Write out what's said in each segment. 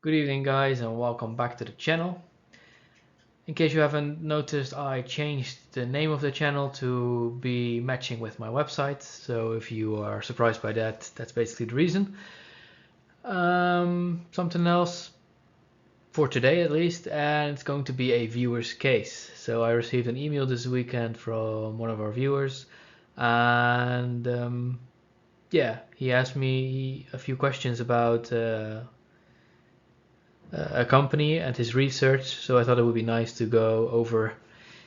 Good evening guys and welcome back to the channel. In case you haven't noticed, I changed the name of the channel to be matching with my website, so if you are surprised by that, that's basically the reason. Something else for today at least, and it's going to be a viewer's case. So I received an email this weekend from one of our viewers, and yeah, he asked me a few questions about a company and his research, so I thought it would be nice to go over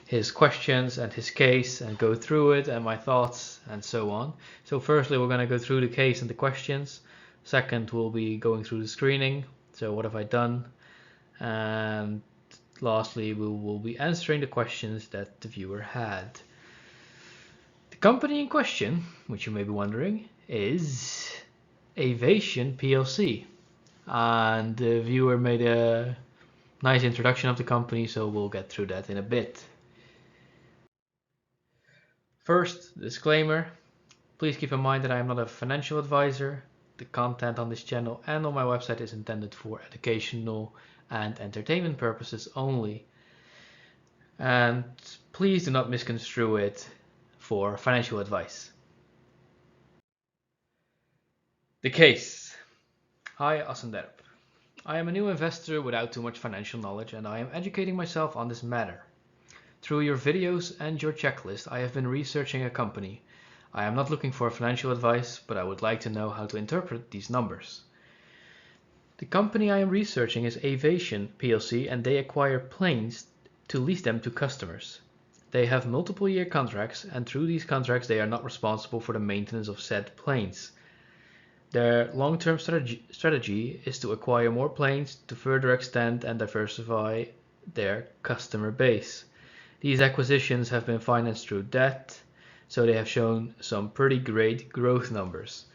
his questions and his case and go through it and my thoughts and so on. So firstly, we're going to go through the case and the questions. Second, we'll be going through the screening, so what have I done, and lastly we will be answering the questions that the viewer had. The company in question, which you may be wondering, is Aviation PLC. And the viewer made a nice introduction of the company, so we'll get through that in a bit. First, disclaimer. Please keep in mind that I am not a financial advisor. The content on this channel and on my website is intended for educational and entertainment purposes only. And please do not misconstrue it for financial advice. The case. Hi, Assenderp. I am a new investor without too much financial knowledge, and I am educating myself on this matter. Through your videos and your checklist, I have been researching a company. I am not looking for financial advice, but I would like to know how to interpret these numbers. The company I am researching is Aviation PLC, and they acquire planes to lease them to customers. They have multiple year contracts, and through these contracts they are not responsible for the maintenance of said planes. Their long-term strategy is to acquire more planes to further extend and diversify their customer base. These acquisitions have been financed through debt, so they have shown some pretty great growth numbers.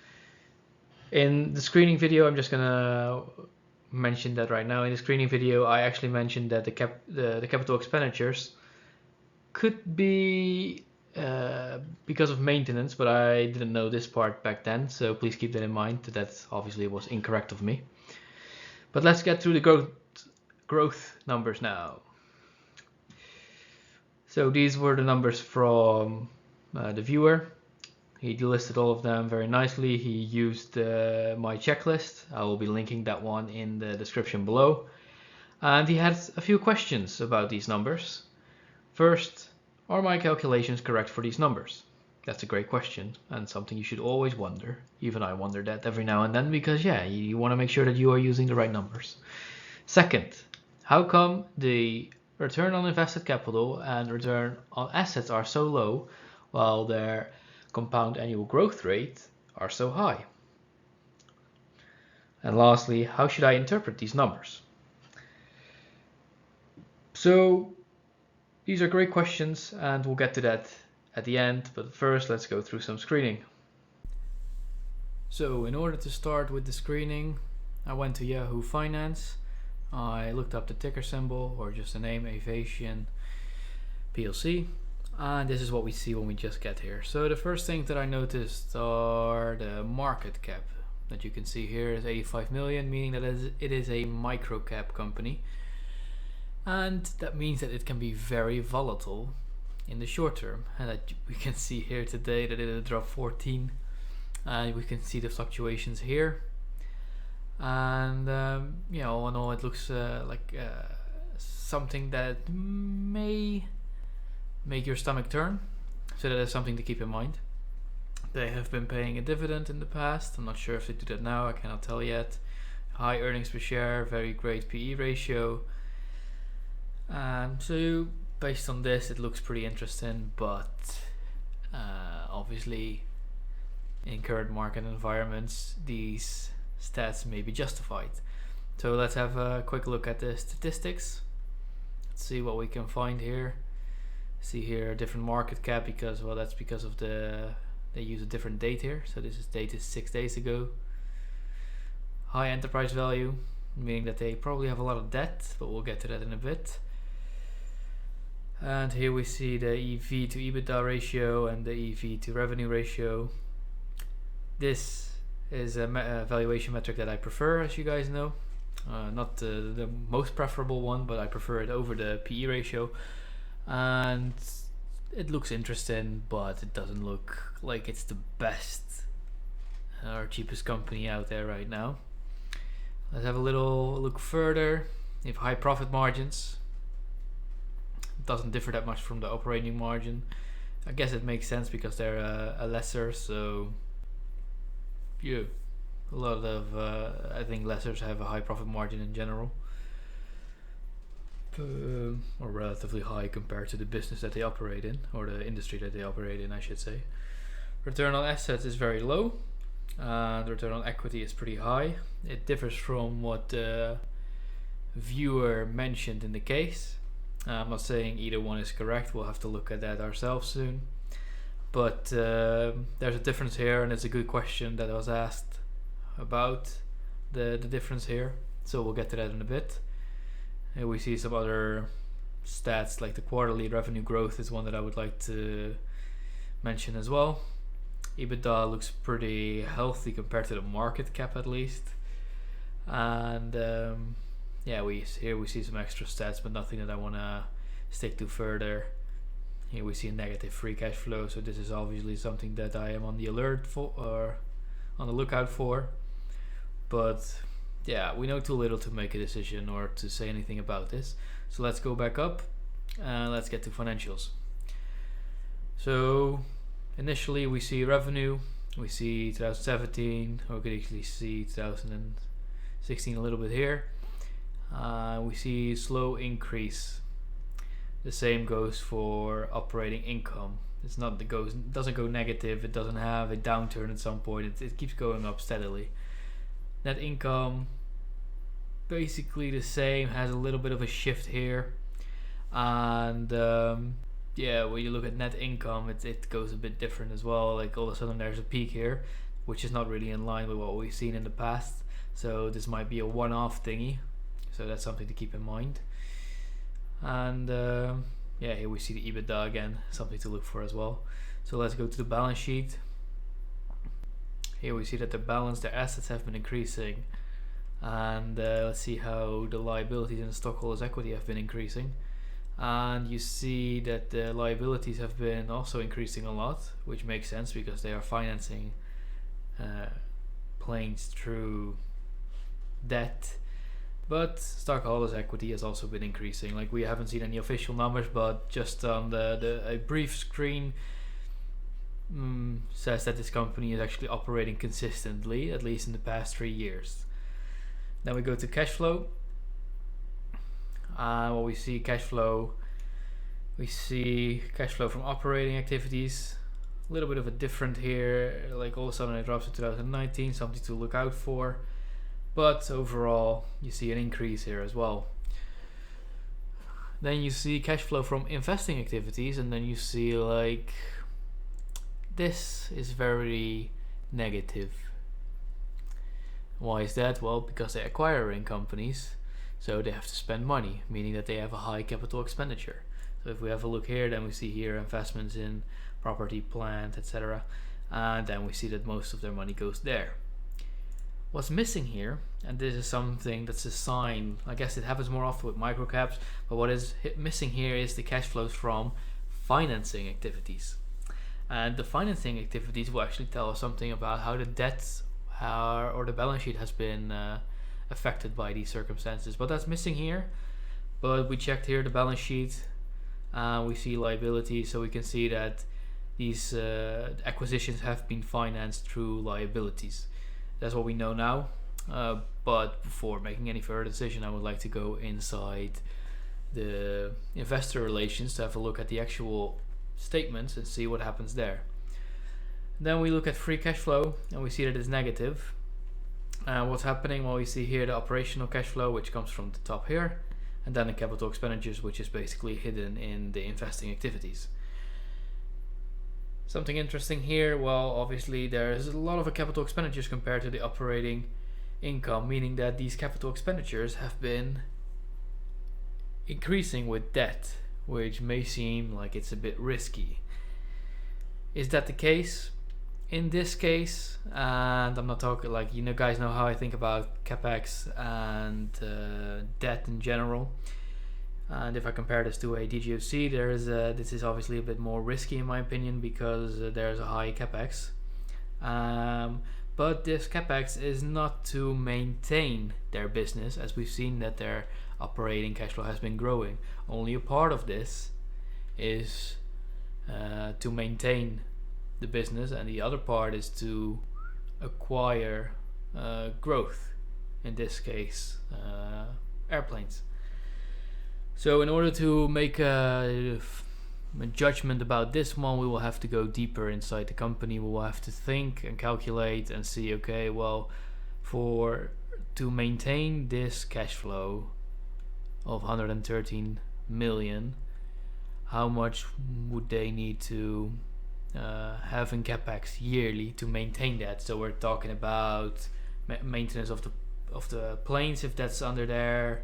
In the screening video, I'm just gonna mention that right now. In the screening video, I actually mentioned that the capital expenditures could be because of maintenance, but I didn't know this part back then, so please keep that in mind. That obviously was incorrect of me. But let's get through the growth numbers now. So these were the numbers from the viewer. He listed all of them very nicely. He used my checklist. I will be linking that one in the description below. And he had a few questions about these numbers. First, are my calculations correct for these numbers? That's a great question and something you should always wonder. Even I wonder that every now and then, because yeah, you want to make sure that you are using the right numbers. Second, how come the return on invested capital and return on assets are so low while their compound annual growth rate are so high? And lastly, how should I interpret these numbers? So these are great questions and we'll get to that at the end, but first let's go through some screening. So in order to start with the screening, I went to Yahoo Finance. I looked up the ticker symbol, or just the name, Aviation PLC, and this is what we see when we just get here. So the first thing that I noticed are the market cap that you can see here is 85 million, meaning that it is a micro cap company. And that means that it can be very volatile in the short term, and that we can see here today that it dropped 14, and we can see the fluctuations here. And you know, all in all, it looks like something that may make your stomach turn, so that is something to keep in mind. They have been paying a dividend in the past. I'm not sure if they do that now, I cannot tell yet. High earnings per share, very great PE ratio. So based on this, it looks pretty interesting, but obviously in current market environments, these stats may be justified. So let's have a quick look at the statistics. Let's see what we can find here. See here a different market cap, because, well, that's because of they use a different date here. So this is dated 6 days ago. High enterprise value, meaning that they probably have a lot of debt, but we'll get to that in a bit. And here we see the EV to EBITDA ratio and the EV to revenue ratio. This is a valuation metric that I prefer, as you guys know. Not the most preferable one, but I prefer it over the PE ratio. And it looks interesting, but it doesn't look like it's the best or cheapest company out there right now. Let's have a little look further. They have high profit margins. It doesn't differ that much from the operating margin. I guess it makes sense because they're a lesser, so yeah, a lot of I think lessers have a high profit margin in general, or relatively high compared to the business that they operate in, or the industry that they operate in, I should say. Return on assets is very low, and return on equity is pretty high. It differs from what the viewer mentioned in the case. I'm not saying either one is correct, we'll have to look at that ourselves soon. But there's a difference here, and it's a good question that was asked about the difference here. So we'll get to that in a bit. Here we see some other stats, like the quarterly revenue growth is one that I would like to mention as well. EBITDA looks pretty healthy compared to the market cap at least. And yeah, we see some extra stats, but nothing that I want to stick to further. Here we see a negative free cash flow, so this is obviously something that I am on the alert for, or on the lookout for. But yeah, we know too little to make a decision or to say anything about this. So let's go back up and let's get to financials. So initially we see revenue, we see 2017, or we could actually see 2016 a little bit here. We see slow increase. The same goes for operating income. It's not it doesn't go negative. It doesn't have a downturn at some point. It keeps going up steadily. Net income basically the same. Has a little bit of a shift here, and yeah, when you look at net income, it goes a bit different as well. Like all of a sudden there's a peak here, which is not really in line with what we've seen in the past. So this might be a one-off thingy. So that's something to keep in mind. And yeah, here we see the EBITDA again, something to look for as well. So let's go to the balance sheet. Here we see that their assets have been increasing, and let's see how the liabilities and the stockholders' equity have been increasing. And you see that the liabilities have been also increasing a lot, which makes sense because they are financing planes through debt. But stockholders' equity has also been increasing. Like, we haven't seen any official numbers, but just on a brief screen says that this company is actually operating consistently, at least in the past 3 years. Then we go to cash flow. What we see we see cash flow from operating activities. A little bit of a different here. Like all of a sudden it drops to 2019, something to look out for. But overall, you see an increase here as well. Then you see cash flow from investing activities, and then you see like this is very negative. Why is that? Well, because they're acquiring companies, so they have to spend money, meaning that they have a high capital expenditure. So if we have a look here, then we see here investments in property, plant, etc. And then we see that most of their money goes there. What's missing here, and this is something that's a sign, I guess it happens more often with microcaps, but what is missing here is the cash flows from financing activities. And the financing activities will actually tell us something about how the debts or the balance sheet has been affected by these circumstances. But that's missing here. But we checked here the balance sheet, we see liabilities, so we can see that these acquisitions have been financed through liabilities. That's what we know now, but before making any further decision, I would like to go inside the investor relations to have a look at the actual statements and see what happens there. Then we look at free cash flow, and we see that it's negative. What's happening? Well, we see here the operational cash flow, which comes from the top here, and then the capital expenditures, which is basically hidden in the investing activities. Something interesting here, well, obviously there's a lot of capital expenditures compared to the operating income, meaning that these capital expenditures have been increasing with debt, which may seem like it's a bit risky. Is that the case? in this case, and I'm not talking like, you know, guys know how I think about capex and debt in general. And if I compare this to a DGOC, this is obviously a bit more risky in my opinion because there's a high capex. But this capex is not to maintain their business, as we've seen that their operating cash flow has been growing. Only a part of this is to maintain the business, and the other part is to acquire growth, in this case airplanes. So in order to make a judgment about this one, we will have to go deeper inside the company. We will have to think and calculate and see, okay, well, to maintain this cash flow of 113 million, how much would they need to have in capex yearly to maintain that? So we're talking about maintenance of the planes, if that's under their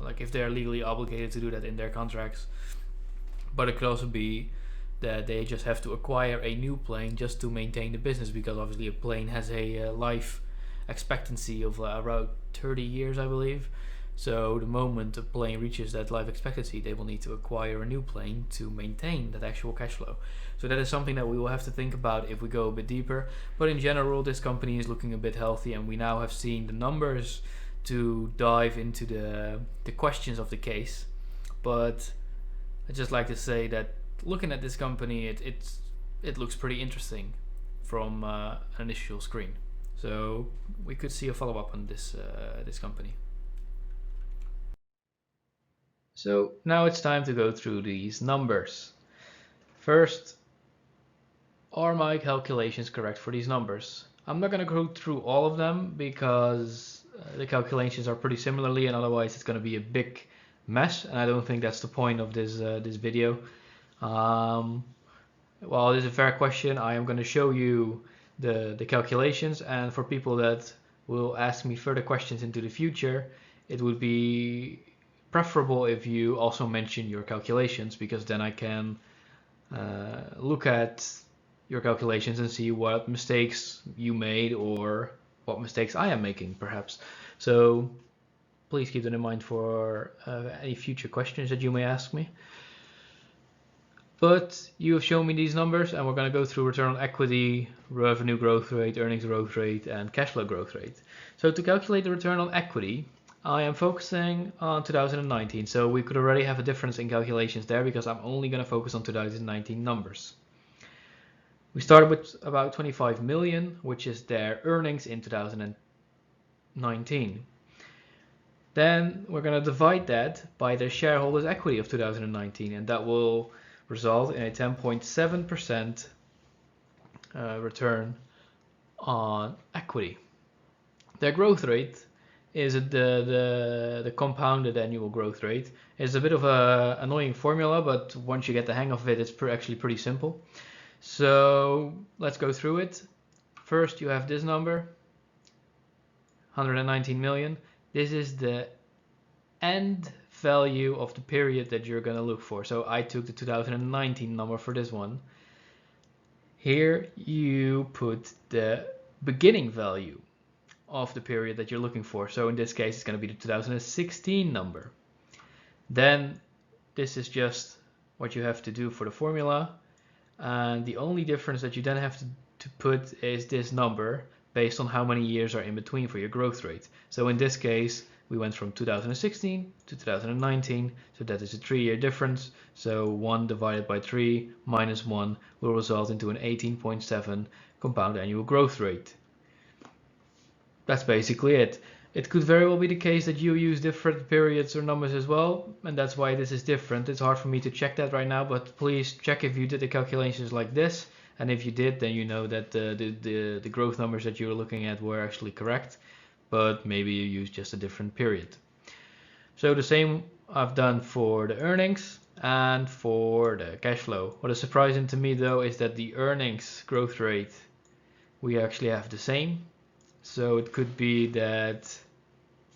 like if they're legally obligated to do that in their contracts. But it could also be that they just have to acquire a new plane just to maintain the business, because obviously a plane has a life expectancy of around 30 years, I believe. So the moment a plane reaches that life expectancy, they will need to acquire a new plane to maintain that actual cash flow. So that is something that we will have to think about if we go a bit deeper. But in general, this company is looking a bit healthy, and we now have seen the numbers to dive into the questions of the case. But I'd just like to say that looking at this company, it looks pretty interesting from an initial screen. So we could see a follow-up on this company. So now it's time to go through these numbers. First, are my calculations correct for these numbers? I'm not going to go through all of them because the calculations are pretty similarly, and otherwise it's going to be a big mess, and I don't think that's the point of this video. Well, this is a fair question. I am going to show you the calculations, and for people that will ask me further questions into the future, it would be preferable if you also mention your calculations, because then I can look at your calculations and see what mistakes you made or what mistakes I am making, perhaps. So please keep that in mind for any future questions that you may ask me. But you have shown me these numbers, and we're going to go through return on equity, revenue growth rate, earnings growth rate, and cash flow growth rate. So to calculate the return on equity, I am focusing on 2019. So we could already have a difference in calculations there, because I'm only going to focus on 2019 numbers. We started with about 25 million, which is their earnings in 2019. Then we're going to divide that by their shareholders' equity of 2019, and that will result in a 10.7% return on equity. Their growth rate is the compounded annual growth rate. It's a bit of an annoying formula, but once you get the hang of it, it's actually pretty simple. So let's go through it. First, you have this number, 119 million. This is the end value of the period that you're going to look for. So I took the 2019 number for this one. Here you put the beginning value of the period that you're looking for. So in this case, it's going to be the 2016 number. Then this is just what you have to do for the formula. And the only difference that you then have to put is this number based on how many years are in between for your growth rate. So in this case, we went from 2016 to 2019, so that is a 3-year difference. So 1 divided by 3 minus 1 will result into an 18.7 compound annual growth rate. That's basically it. It could very well be the case that you use different periods or numbers as well, and that's why this is different. It's hard for me to check that right now, but please check if you did the calculations like this, and if you did, then you know that the growth numbers that you were looking at were actually correct, but maybe you used just a different period. So the same I've done for the earnings and for the cash flow. What is surprising to me though is that the earnings growth rate, we actually have the same. So it could be that,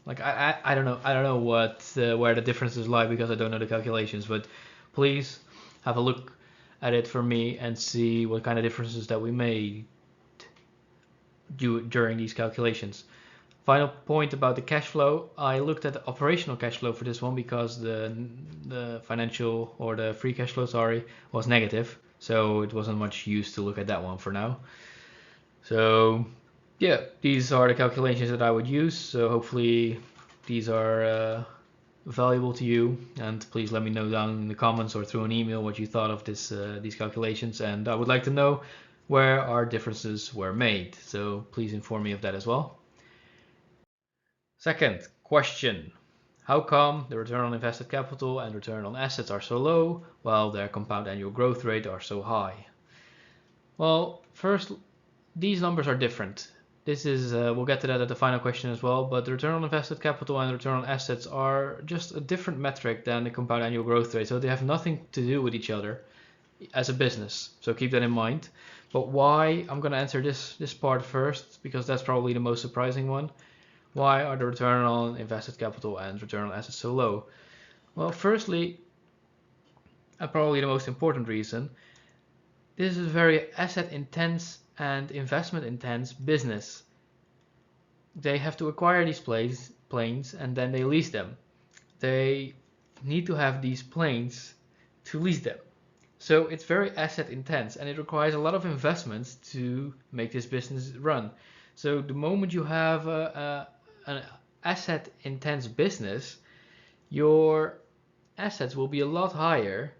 like, I don't know what where the differences lie, because I don't know the calculations, but please have a look at it for me and see what kind of differences that we made during these calculations. Final point about the cash flow. I looked at the operational cash flow for this one because the financial or the free cash flow, sorry, was negative. So it wasn't much use to look at that one for now. So yeah, these are the calculations that I would use. So hopefully these are valuable to you, and please let me know down in the comments or through an email what you thought of these calculations, and I would like to know where our differences were made. So please inform me of that as well. Second question. How come the return on invested capital and return on assets are so low while their compound annual growth rate are so high? Well, first, these numbers are different. This is, we'll get to that at the final question as well, but the return on invested capital and return on assets are just a different metric than the compound annual growth rate, so they have nothing to do with each other as a business. So keep that in mind. But why? I'm going to answer this part first because that's probably the most surprising one. Why are the return on invested capital and return on assets so low? Well, firstly, and probably the most important reason, this is a very asset intense and investment intense business. They have to acquire these planes and then they lease them. They need to have these planes to lease them. So it's very asset intense and it requires a lot of investments to make this business run. So the moment you have an asset intense business, your assets will be a lot higher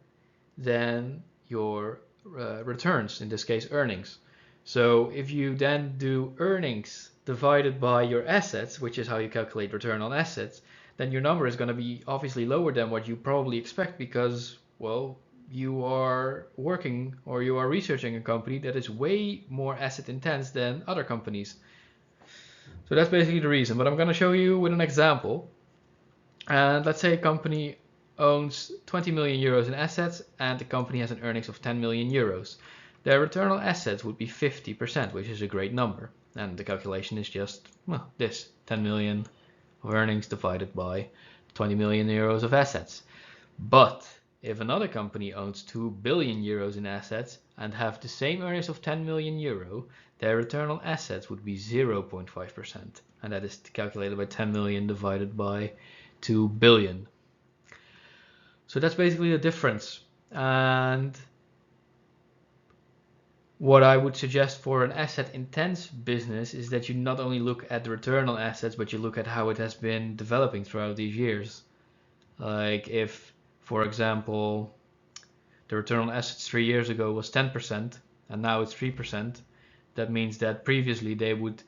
than your returns, in this case earnings. So if you then do earnings divided by your assets, which is how you calculate return on assets, then your number is going to be obviously lower than what you probably expect because, well, you are working or you are researching a company that is way more asset intense than other companies. So that's basically the reason, but I'm going to show you with an example. And let's say a company owns 20 million euros in assets and the company has an earnings of 10 million euros. Their return on assets would be 50%, which is a great number. And the calculation is just, well, this 10 million of earnings divided by 20 million euros of assets. But if another company owns 2 billion euros in assets and have the same earnings of 10 million euro, their return on assets would be 0.5%. And that is calculated by 10 million divided by 2 billion. So that's basically the difference. And what I would suggest for an asset intense business is that you not only look at the return on assets, but you look at how it has been developing throughout these years. Like if, for example, the return on assets 3 years ago was 10% and now it's 3%, that means that previously they would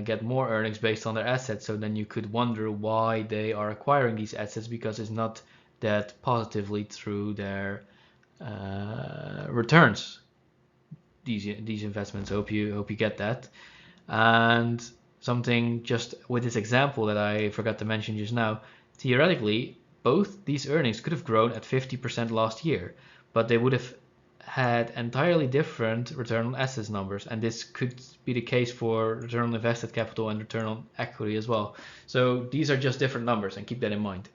get more earnings based on their assets. So then you could wonder why they are acquiring these assets, because it's not that positively through their returns, these investments. Hope you get that. And something just with this example that I forgot to mention just now, theoretically both these earnings could have grown at 50% last year, but they would have had entirely different return on assets numbers, and this could be the case for return on invested capital and return on equity as well. So these are just different numbers, and keep that in mind.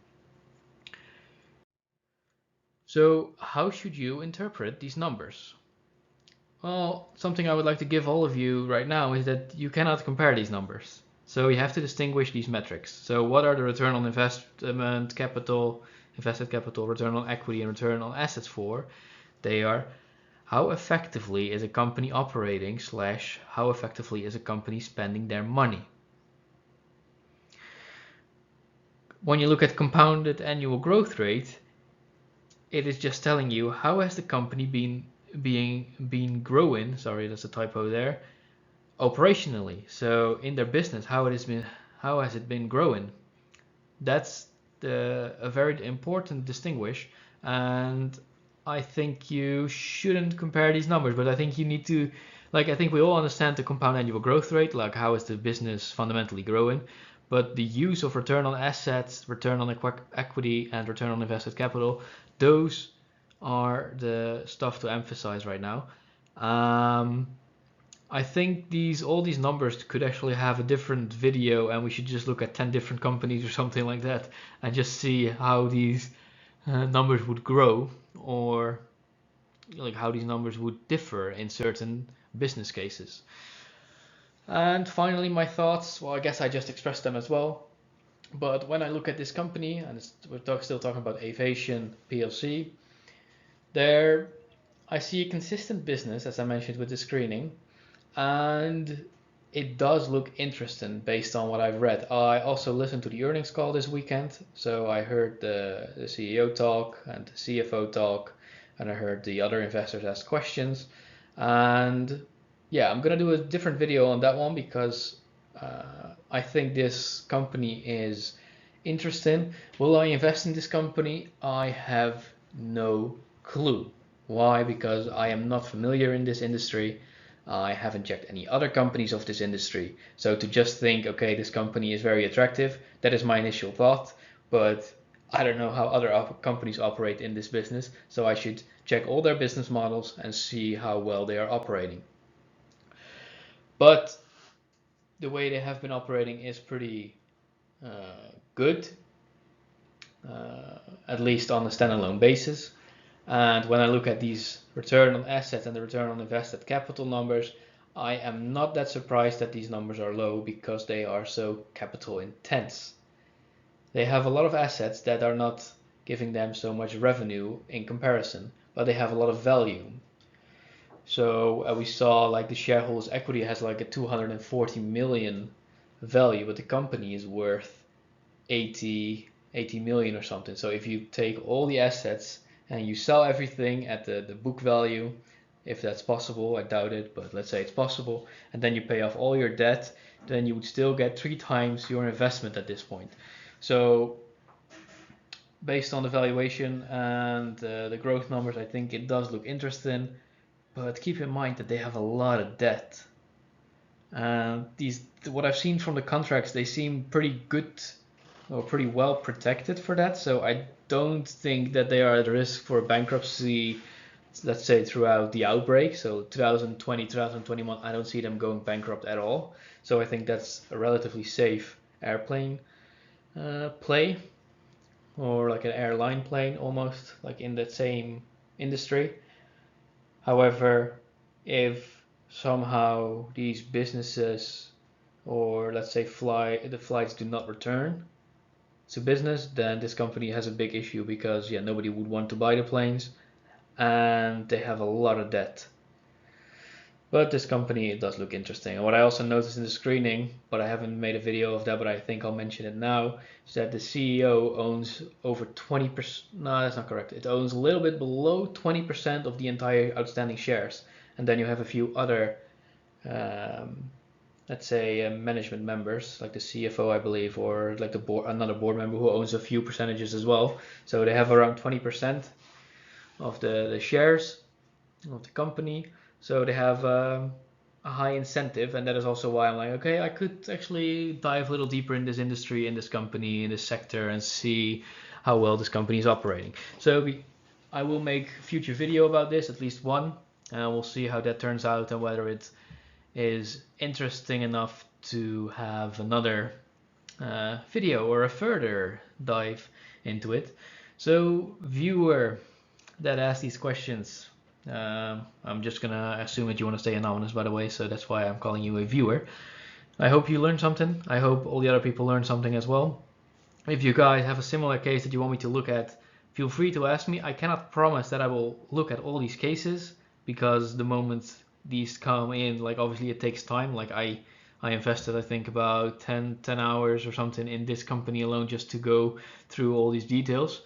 So how should you interpret these numbers? Well, something I would like to give all of you right now is that you cannot compare these numbers. So you have to distinguish these metrics. So what are the return on investment capital, invested capital, return on equity, and return on assets for? They are how effectively is a company operating / how effectively is a company spending their money. When you look at compounded annual growth rate, it is just telling you how has the company been growing, sorry, that's a typo there, operationally. So in their business, how has it been growing? That's a very important distinguish, and I think you shouldn't compare these numbers, but I think you need to, like, I think we all understand the compound annual growth rate, like how is the business fundamentally growing, but the use of return on assets, return on equity, and return on invested capital, those are the stuff to emphasize right now. I think all these numbers could actually have a different video, and we should just look at 10 different companies or something like that and just see how these numbers would grow, or like how these numbers would differ in certain business cases. And finally, my thoughts. Well, I guess I just expressed them as well. But when I look at this company, and still talking about Aviation PLC, there I see a consistent business, as I mentioned with the screening, and it does look interesting based on what I've read. I also listened to the earnings call this weekend, so I heard the CEO talk and the CFO talk, and I heard the other investors ask questions. And yeah, I'm gonna do a different video on that one because I think this company is interesting. Will I invest in this company? I have no clue. Why? Because I am not familiar in this industry. I haven't checked any other companies of this industry. So to just think, okay, this company is very attractive, that is my initial thought. But I don't know how other companies operate in this business. So I should check all their business models and see how well they are operating. But the way they have been operating is pretty good, at least on a standalone basis. And when I look at these return on assets and the return on invested capital numbers, I am not that surprised that these numbers are low because they are so capital intense. They have a lot of assets that are not giving them so much revenue in comparison, but they have a lot of value. So we saw like the shareholders' equity has like a 240 million value, but the company is worth 80 million or something. So if you take all the assets and you sell everything at the book value, if that's possible, I doubt it, but let's say it's possible, and then you pay off all your debt, then you would still get 3 times your investment at this point. So based on the valuation and the growth numbers, I think it does look interesting, but keep in mind that they have a lot of debt. And what I've seen from the contracts, they seem pretty good or pretty well protected for that. So I don't think that they are at risk for bankruptcy, let's say throughout the outbreak. So 2020, 2021, I don't see them going bankrupt at all. So I think that's a relatively safe airplane play, or like an airline plane almost, like in that same industry. However, if somehow these businesses, or let's say the flights do not return to business, then this company has a big issue because yeah, nobody would want to buy the planes and they have a lot of debt. But this company, it does look interesting. And what I also noticed in the screening, but I haven't made a video of that, but I think I'll mention it now, is that the CEO owns over 20%. No, that's not correct. It owns a little bit below 20% of the entire outstanding shares. And then you have a few other um, let's say management members like the CFO, I believe, or like the board, another board member who owns a few percentages as well. So they have around 20% of the shares of the company. So they have a high incentive, and that is also why I'm like, okay, I could actually dive a little deeper in this industry, in this company, in this sector, and see how well this company is operating. So I will make a future video about this, at least one, and we'll see how that turns out and whether it is interesting enough to have another video or a further dive into it. So, viewer that asked these questions, I'm just gonna assume that you want to stay anonymous, by the way, so that's why I'm calling you a viewer. I hope you learned something. I hope all the other people learned something as well. If you guys have a similar case that you want me to look at, feel free to ask me. I cannot promise that I will look at all these cases because the moment these come in, like obviously it takes time. Like I invested I think about 10 hours or something in this company alone just to go through all these details.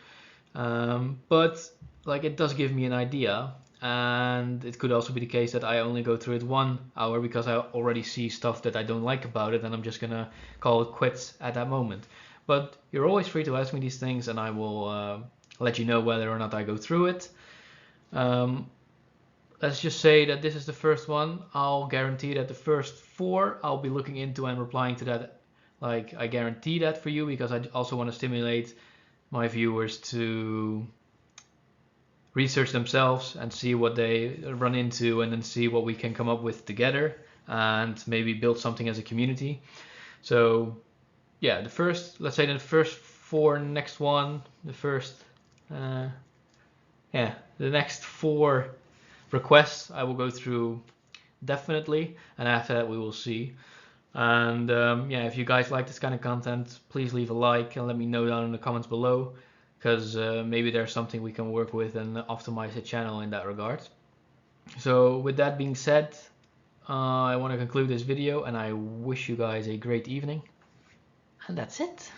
But like it does give me an idea, and it could also be the case that I only go through it 1 hour because I already see stuff that I don't like about it, and I'm just gonna call it quits at that moment. But you're always free to ask me these things, and I will let you know whether or not I go through it. Um, let's just say that this is the first one. I'll guarantee that the first 4 I'll be looking into and replying to that. Like I guarantee that for you because I also want to stimulate my viewers to research themselves and see what they run into and then see what we can come up with together and maybe build something as a community. So yeah, let's say the first 4 next one, the next 4 requests I will go through definitely, and after that we will see. And yeah, if you guys like this kind of content, please leave a like and let me know down in the comments below, because maybe there's something we can work with and optimize the channel in that regard. So with that being said, I want to conclude this video and I wish you guys a great evening. And that's it.